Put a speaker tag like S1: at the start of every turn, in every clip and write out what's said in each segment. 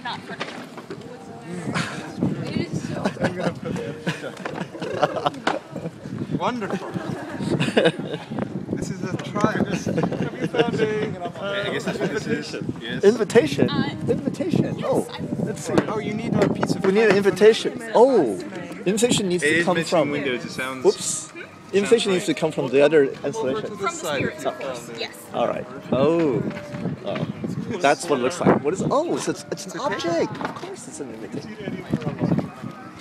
S1: not furniture.
S2: I'm gonna put it. Wonderful. This is a trial. Have you found a
S3: I guess that's
S2: invitation?
S3: Yes.
S4: Invitation? Invitation.
S1: Yes,
S4: Oh, let's see.
S2: Oh, you need a piece of.
S4: We need an invitation. Oh, invitation needs
S3: It
S4: to
S3: is
S4: come
S3: mentioning
S4: from.
S3: windows. It sounds.
S4: Oops. Invitation needs to come from the other installation.
S1: From the spirits, of course. Yes.
S4: All right. Oh. Oh. That's what it looks like. What is? Oh, it's an object. Of course, it's an invitation.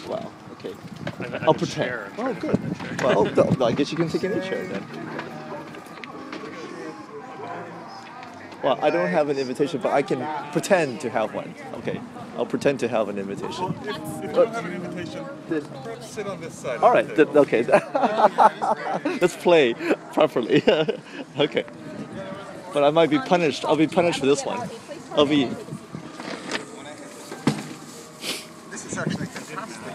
S4: Wow. Okay. I'll pretend. Oh, good. Well, I guess you can take any chair then. Well, I don't have an invitation, but I can pretend to have one. Okay, I'll pretend to have an invitation.
S2: If you don't have an invitation, perhaps sit on this side.
S4: All right, okay. Let's play properly. Okay. But I might be punished. I'll be punished for this one. I'll be...
S2: This is actually fantastic.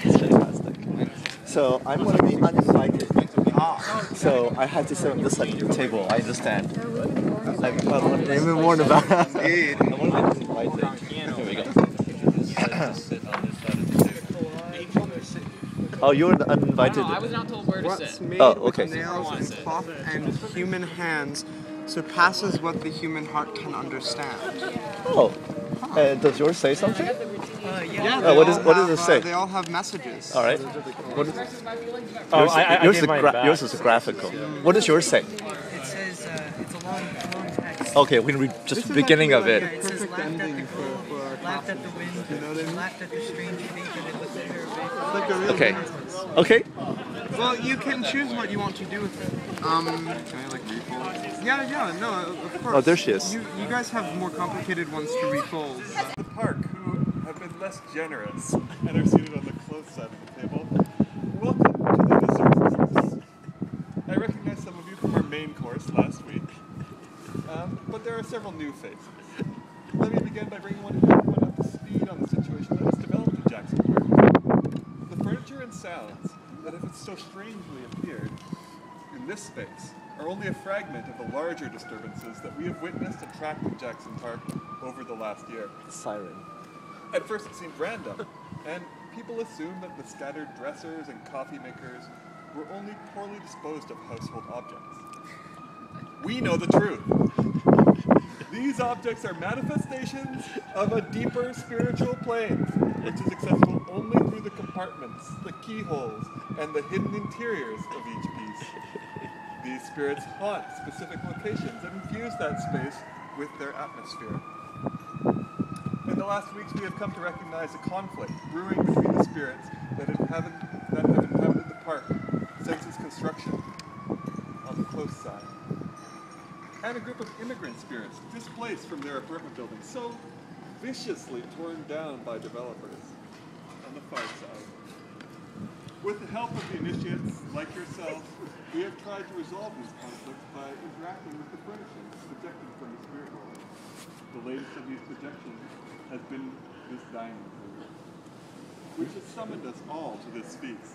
S4: It's fantastic. So I'm going to be uninvited. So I have to sit on this side of the table. I understand. I want to even warn about that. I want to be uninvited. Here we go. Oh, you're uninvited.
S5: I was not told where to
S2: What's
S5: sit.
S2: made
S4: Okay.
S2: with nails and cloth and human hands surpasses what the human heart can understand.
S4: Oh. Does yours say something?
S2: Yeah.
S4: What does it say?
S2: They all have messages.
S4: All right. What is,
S6: Oh, I
S4: yours,
S6: gave
S4: is
S6: mine back.
S4: yours is a graphical. What does yours say?
S7: It says it's a long text.
S4: Okay, we can read just the beginning of it.
S7: It says laughed at the
S2: ending
S7: gold,
S2: for our
S7: laughed at the
S2: classes.
S7: wind,
S2: You know what I mean?
S7: laughed at the strange fate, and it looked at her face.
S2: It's like a real
S4: Okay.
S2: sentence.
S4: Okay.
S2: Well, you can choose what you want to do with it. Can I like refold? Yeah, no, of course.
S4: Oh, there she is.
S2: You guys have more complicated ones to refold. The park, who have been less generous and are seated on the close side of the table. Welcome to the dessert course. I recognize some of you from our main course last week, but there are several new faces. Let me begin by bringing everyone up to speed on the situation that has developed in Jackson Park. The furniture and sounds that have so strangely appeared in this space are only a fragment of the larger disturbances that we have witnessed and tracked in Jackson Park over the last year.
S4: Siren.
S2: At first it seemed random, and people assumed that the scattered dressers and coffee makers were only poorly disposed of household objects. We know the truth. These objects are manifestations of a deeper spiritual plane, which is accessible only through the compartments, the keyholes, and the hidden interiors of each piece. These spirits haunt specific locations and infuse that space with their atmosphere. In the last weeks, we have come to recognize a conflict brewing between the spirits that have inhabited the park since its construction on the close side, and a group of immigrant spirits displaced from their apartment buildings, so viciously torn down by developers on the far side. With the help of the initiates like yourself, we have tried to resolve these conflicts by interacting with the furnishings projected from the spirit world. The latest of these projections has been this dining room, which has summoned us all to this feast.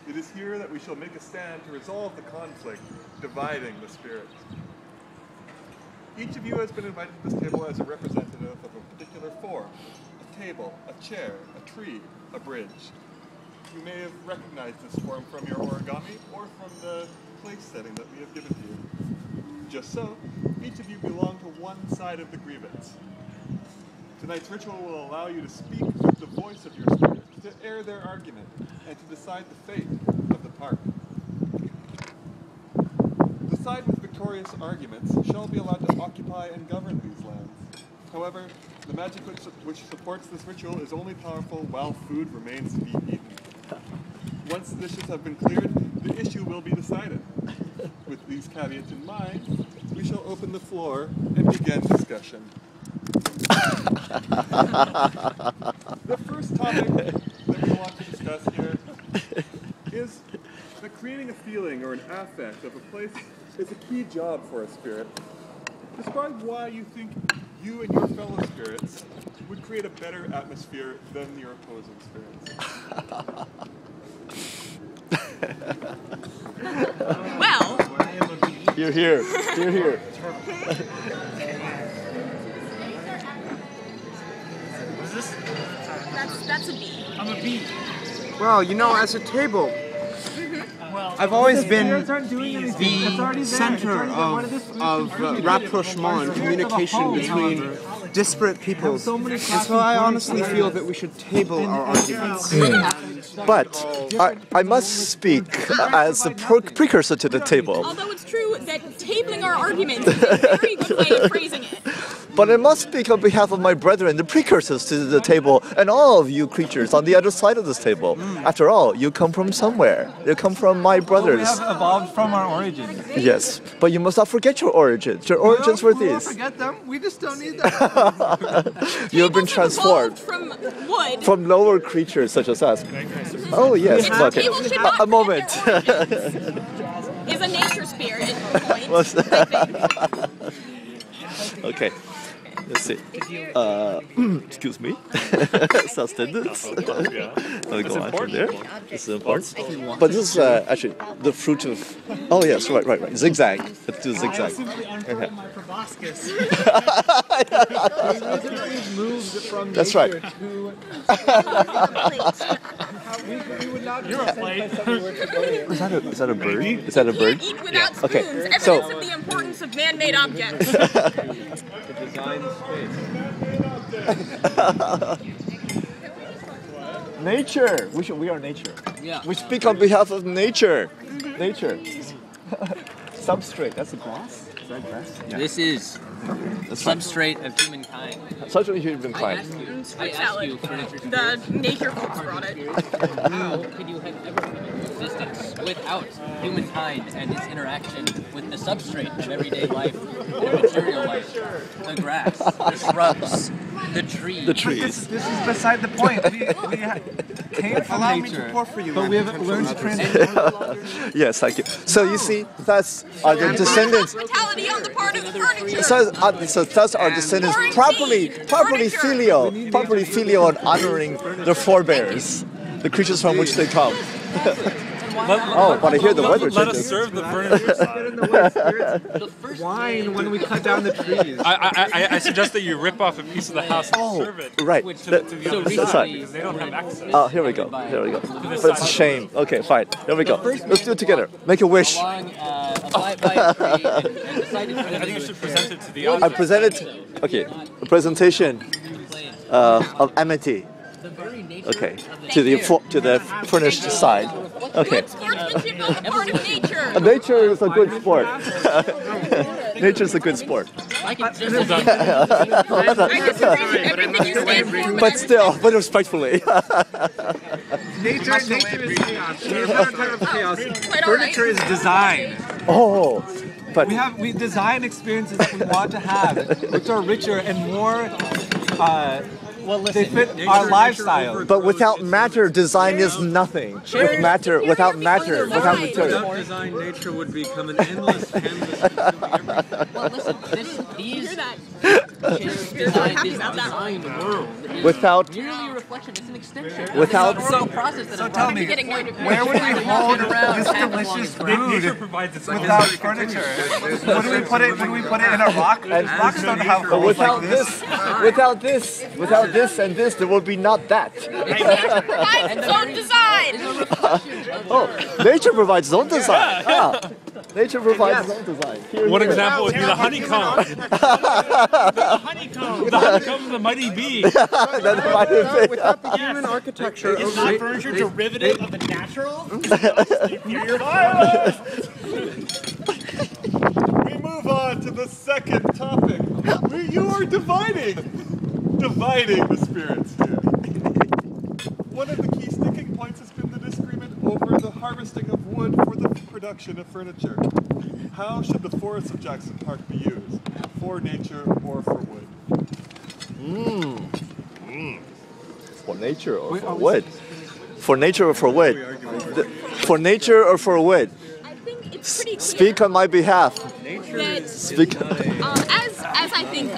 S2: It is here that we shall make a stand to resolve the conflict dividing the spirits. Each of you has been invited to this table as a representative of a particular form: a table, a chair, a tree, a bridge. You may have recognized this form from your origami or from the place setting that we have given to you. Just so, each of you belong to one side of the grievance. Tonight's ritual will allow you to speak with the voice of your spirit, to air their argument, and to decide the fate of the park. The side with victorious arguments shall be allowed to occupy and govern these lands. However, the magic which supports this ritual is only powerful while food remains to be eaten. Once the dishes have been cleared, the issue will be decided. With these caveats in mind, we shall open the floor and begin discussion. The first topic that we want to discuss here is that creating a feeling or an affect of a place is a key job for a spirit. Describe why you think you and your fellow spirits would create a better atmosphere than your opposing spirits.
S1: Well,
S4: You're here. You're here.
S1: That's a B.
S6: I'm a B.
S3: Well, you know, as a table, I've always been the center of rapprochement and communication between disparate peoples. And so I honestly feel that we should table our arguments.
S4: But I must speak as a precursor to the table.
S1: Although it's true that tabling our arguments is a very good way of phrasing it.
S4: But I must speak on behalf of my brethren, the precursors to the table, and all of you creatures on the other side of this table. After all, you come from somewhere. You come from my brothers.
S3: We have evolved from our origins.
S4: Yes, but you must not forget your origins. Your origins were
S3: We won't
S4: these.
S3: forget them. We just don't need them.
S4: You have been transformed
S1: From wood.
S4: from lower creatures such as us. Oh yes,
S1: Its
S4: okay.
S1: table should not
S4: A moment.
S1: forget their origins. Is a nature spirit point,
S4: What's
S1: I think.
S4: Okay. Let's see. Excuse me. Sustenance. I'll go on from there. This is important. But this is actually the fruit of. Oh yes, right. Zigzag. Let's do zigzag. Okay. That's right.
S6: You're a plate.
S4: Is that a bird? Is that a bird?
S1: Eat without spoons.
S4: Okay,
S1: Evidence
S4: so-
S1: of the importance of man-made objects.
S4: Nature. We are nature.
S7: Yeah.
S4: We speak on behalf of nature. Nature. Substrate. That's a glass. Is that grass? Yeah.
S7: This is substrate of humankind.
S4: Such a humankind.
S7: I asked you, furniture.
S1: The nature folks brought it.
S7: How could you have ever come into existence without humankind and its interaction with the substrate of everyday life and material life? The grass, the shrubs, the trees.
S4: The trees.
S3: This is beside the point. We came from nature, but we have learned to transform.
S4: Yes, thank you. So you see, that's the descendants.
S1: Hospitality on the part of the furniture.
S4: So thus our descendants properly filial and honoring their forebears, the creatures from which they come. Oh, but I hear the weather
S6: Let us
S4: changes.
S6: serve the furniture side.
S3: Wine when we cut down the trees.
S6: I suggest that you rip off a piece of the house and serve it
S4: Right.
S6: to the other
S4: That's
S6: side
S4: right.
S6: because they don't have access.
S4: Oh, here we go. But it's a shame. Okay, fine. Here we go. Let's do it together. Make a wish.
S7: Along by a tree and decided
S6: I think you should present it to the
S4: I
S6: audience.
S4: presented, a presentation of amity. Okay, to the furnished side. Okay.
S1: Good sportsmanship on the part of nature.
S4: Nature is a good sport. Nature is a good sport.
S7: I can just
S1: I disagree with everything you stand for,
S4: But respectfully.
S3: Nature is chaos. We're not a type of chaos.
S1: quite all right.
S3: Furniture is design.
S4: Oh, but
S3: We design experiences that we want to have, which are richer and more. They fit our lifestyle.
S4: but without matter, design is nothing. Without matter, without material.
S3: design, nature would become an endless canvas.
S7: Well, listen, these
S1: Hear that?
S7: chairs designed this design world is
S4: Without
S7: merely a reflection. It's an extension.
S4: Without-
S7: of the historical process that
S3: So
S7: has
S3: tell
S7: been
S3: me,
S1: Getting noted.
S3: where would we hold
S7: around
S3: this
S7: half as long
S3: delicious
S7: as ground.
S6: Nature
S3: food
S6: provides its
S3: without furniture? Would we put it in a rock? Rocks don't have
S4: But
S3: holes
S4: without
S3: like
S4: this, without this and this, there will be not that.
S1: Nature provides its own design.
S4: Oh, nature provides its own design. Ah, nature provides its own design. Here,
S6: One
S4: here.
S6: example would be the honeycomb. The honeycomb of the mighty bee.
S4: That might have been-
S3: Without the human architecture
S6: Is
S3: of
S6: not furniture derivative of the natural?
S2: We move on to the second topic. You are dividing the spirits here. One of the key sticking points has been the disagreement over the harvesting of wood for the production of furniture. How should the forests of Jackson Park be used? For nature or for wood?
S4: For nature or for wood? For nature or for wood? For nature or for wood?
S1: I think it's pretty clear
S4: Speak on my behalf.
S1: that
S4: Speak.
S1: as I think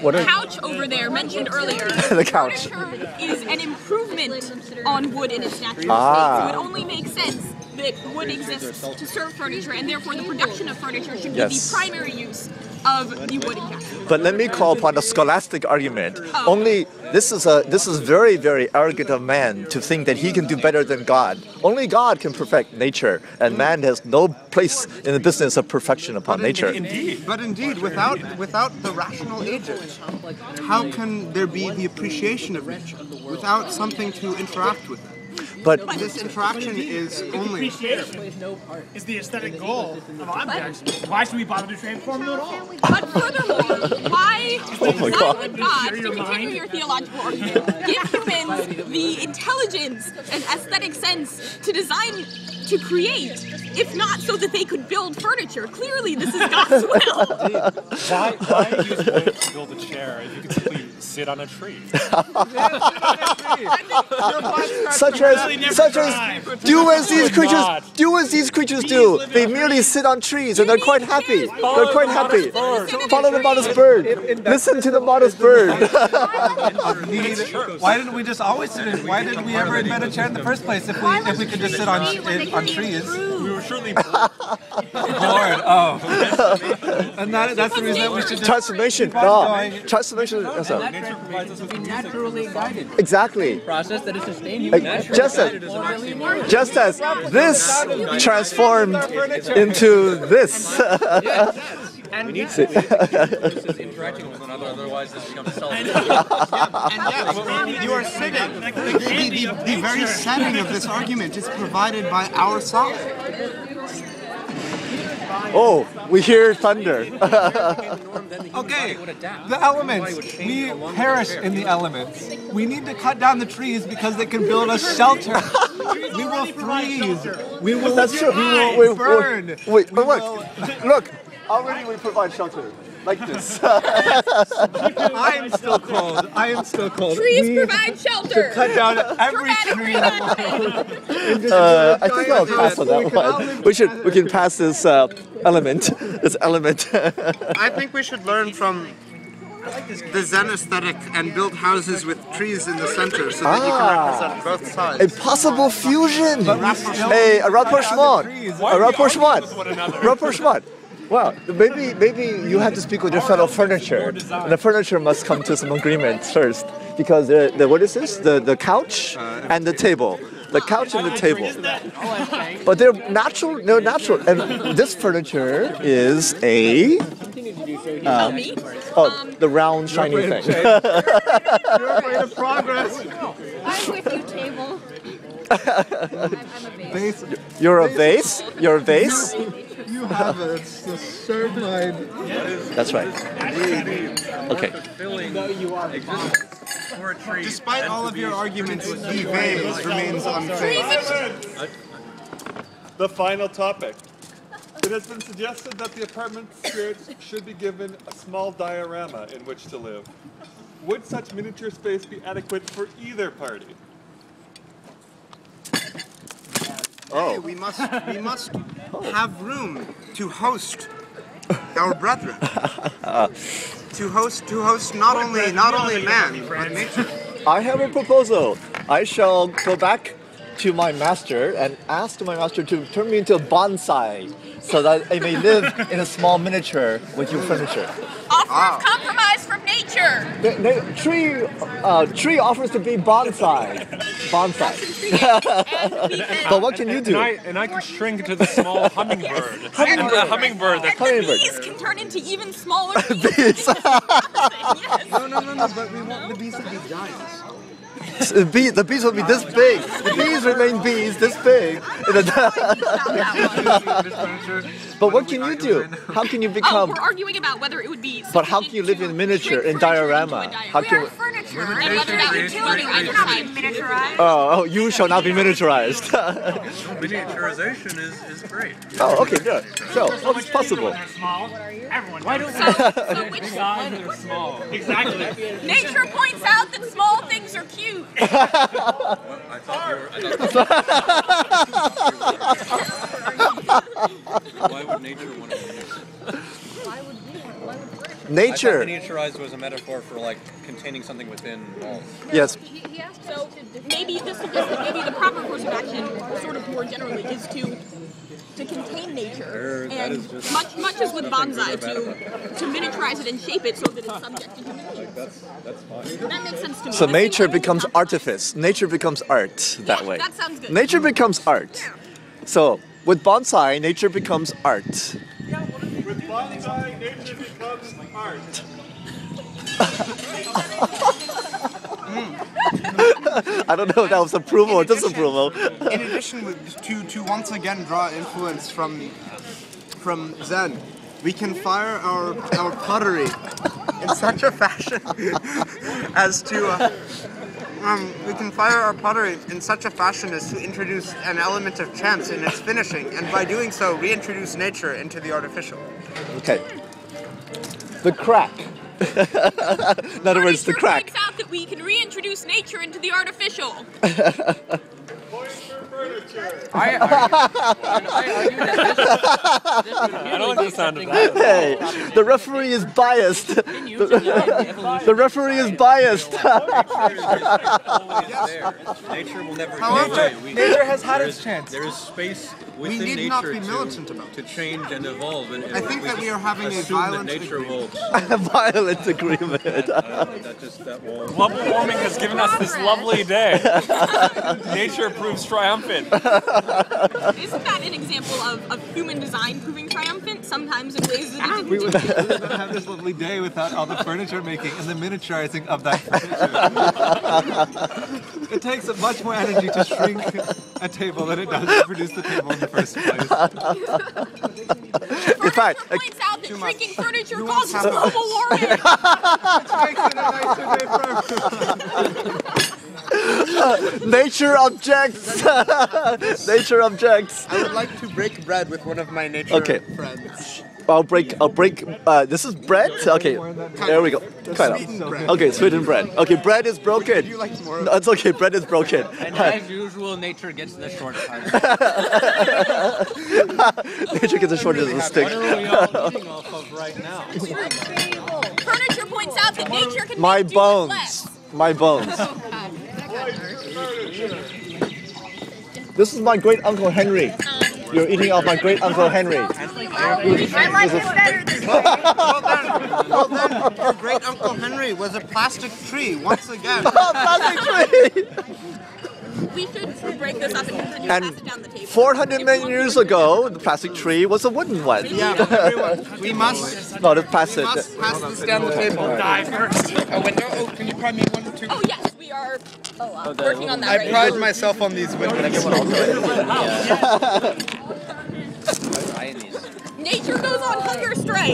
S4: What
S1: the
S4: are
S1: couch over there mentioned earlier,
S4: The couch.
S1: furniture is an improvement on wood in its natural
S4: Ah.
S1: state. So it only makes sense that wood exists to serve furniture, and therefore the production of furniture should be
S4: Yes.
S1: the primary use of the wooden castle.
S4: But let me call upon a scholastic argument. Only this is very, very arrogant of man to think that he can do better than God. Only God can perfect nature, and man has no place in the business of perfection upon nature.
S3: But indeed, without the rational agent, how can there be the appreciation of nature without something to interact with it?
S4: But
S3: This interaction is only...
S5: Appreciation is the aesthetic goal of objects. Why should we bother to transform them at all?
S1: But furthermore, why would God, to
S5: your
S1: continue
S5: mind?
S1: your theological argument, give humans the intelligence and aesthetic sense to design, to create, if not so that they could build furniture? Clearly, this is God's will.
S6: Why use wood to build a chair if you could simply sit on a tree?
S4: such as do as these creatures do. They merely sit on trees and they're quite happy. They're quite happy. Follow the modest bird. Listen to the modest bird.
S8: Why didn't we just always sit in? Why didn't we ever invent a chair in the first place if we could just sit on trees?
S6: We were surely
S8: Bored. Oh. And that's the reason that we should just
S4: Transformation.
S8: keep on going.
S4: Transformation.
S7: Nature provides us with a naturally guided
S4: Exactly.
S7: process that is sustained human naturally guided is a maximum.
S4: Just as this transformed into this.
S7: And we need to this is interacting with one another, otherwise this becomes self.
S3: And yes, you are sitting. The very setting of this argument is provided by our side.
S4: Oh, we hear thunder.
S8: Okay, the elements. We perish in the elements. We need to cut down the trees because they can build us shelter. We will freeze. We will.
S4: That's true.
S8: We will burn.
S4: Wait, look. Already we provide shelter. Like this.
S8: I am still cold.
S1: Trees provide shelter.
S8: Cut down every tree.
S4: I think I'll pass on that one. We can pass this element.
S3: I think we should learn from the Zen aesthetic and build houses with trees in the center so that you can represent both sides.
S4: A possible fusion. A rapprochement. A rapprochement. Rapprochement. Well, maybe you have to speak with your fellow furniture. And the furniture must come to some agreement first, because the what is this? The couch and the table. The couch and the table. But they're natural. They're natural. And this furniture is a the round shiny thing.
S3: You're afraid of progress.
S9: I'm with you, table.
S4: You're a vase. You're a vase.
S3: You have a certified.
S4: That's right. Okay.
S3: Despite all of your arguments, the vase remains unfazed.
S2: The final topic. It has been suggested that the apartment spirits should be given a small diorama in which to live. Would such miniature space be adequate for either party?
S3: Oh. We must have room to host our brethren. to host not only man, but nature.
S4: I have a proposal. I shall go back to my master and ask my master to turn me into a bonsai so that I may live in a small miniature with your furniture.
S1: Offer of compromise from nature.
S4: Tree offers to be bonsai. But what can you do?
S6: And I can shrink to the small hummingbird. The hummingbird that
S1: And the bees can turn into even smaller bees.
S4: Bees.
S1: Yes.
S3: No, but we want the bees to be giants.
S4: The bees will be this big. The bees remain bees this big. But what can you do? How can you
S1: Oh,
S4: become?
S1: we're arguing about whether it would be.
S4: But how can you live in miniature, in diorama? How can?
S1: Furniture and whether that would kill either side. Miniaturized.
S4: Oh, you shall not be miniaturized.
S8: Miniaturization is great.
S4: Oh, okay, good. So, what's possible?
S5: Why don't
S1: So which
S5: they're small? Exactly.
S1: nature points out that small things are cute.
S8: Why would nature want to
S4: Nature.
S8: miniaturized was a metaphor for like containing something within walls.
S4: Yes.
S1: So maybe the proper course of action, sort of more generally, is to to contain nature, and much as with bonsai, to miniaturize it and shape it so that it's subject to human needs. That makes sense to me.
S4: So nature becomes artifice. Nature becomes art that way.
S1: That sounds good.
S4: Nature becomes art. So with bonsai, nature becomes art.
S2: With bonsai, nature becomes art.
S4: I don't know if that was approval or disapproval.
S3: In addition to once again draw influence from Zen, we can fire our pottery in such a fashion as to introduce an element of chance in its finishing, and by doing so, reintroduce nature into the artificial.
S4: Okay. The crack. In other words, the crack.
S1: Points out that we can reintroduce nature into the artificial.
S7: I don't like the sound of that.
S4: Hey, the referee is biased. The referee is biased.
S10: Nature will never
S8: However, nature has had its chance.
S10: There is space
S3: We
S10: within
S3: need
S10: nature
S3: not be militant about it.
S10: to change and evolve. And
S3: I think that we are having a
S10: assume
S3: violent
S10: that nature will.
S4: Violent agreement.
S10: that will.
S6: Global warming has given us this lovely day. Nature proves triumphant.
S1: Isn't that an example of human design proving triumphant? Sometimes in ways that it
S8: We
S1: didn't.
S8: would not have this lovely day without all the furniture making and the miniaturizing of that furniture. It takes much more energy to shrink a table than it does to produce the table in the first place.
S4: In fact,
S1: Points out that shrinking furniture causes global warming.
S4: nature objects. Nature objects.
S3: I would like to break bread with one of my nature friends.
S4: I'll break. This is bread. Okay, there we go. Kind
S3: Sweetened
S4: of.
S3: bread.
S4: Okay, sweetened bread. Okay, bread is broken.
S3: Would you like more?
S4: No, it's okay. Bread is broken.
S7: And as usual, nature gets the short part.
S4: Nature gets the short end of the stick.
S10: What are we all eating off of right now?
S1: Furniture points out that nature can
S4: My
S1: make do with
S4: bones.
S1: less.
S4: My bones. This is my great uncle Henry. You're eating off my great uncle Henry.
S9: I like it better this way.
S3: Well then, your great uncle Henry was a plastic tree once again.
S4: Plastic tree.
S1: We should break this up and continue to
S4: And
S1: pass it down the table.
S4: 400 million years ago, the plastic tree was a wooden one.
S3: Yeah, but everyone, we must
S4: No, just pass it.
S3: pass this down the table.
S5: Die first.
S3: A window? Oh, can you pride me one or two?
S1: Oh yes, we are working on that
S3: I
S1: right
S3: pride
S1: now.
S3: myself on these windows.
S1: Nature goes on hunger strike.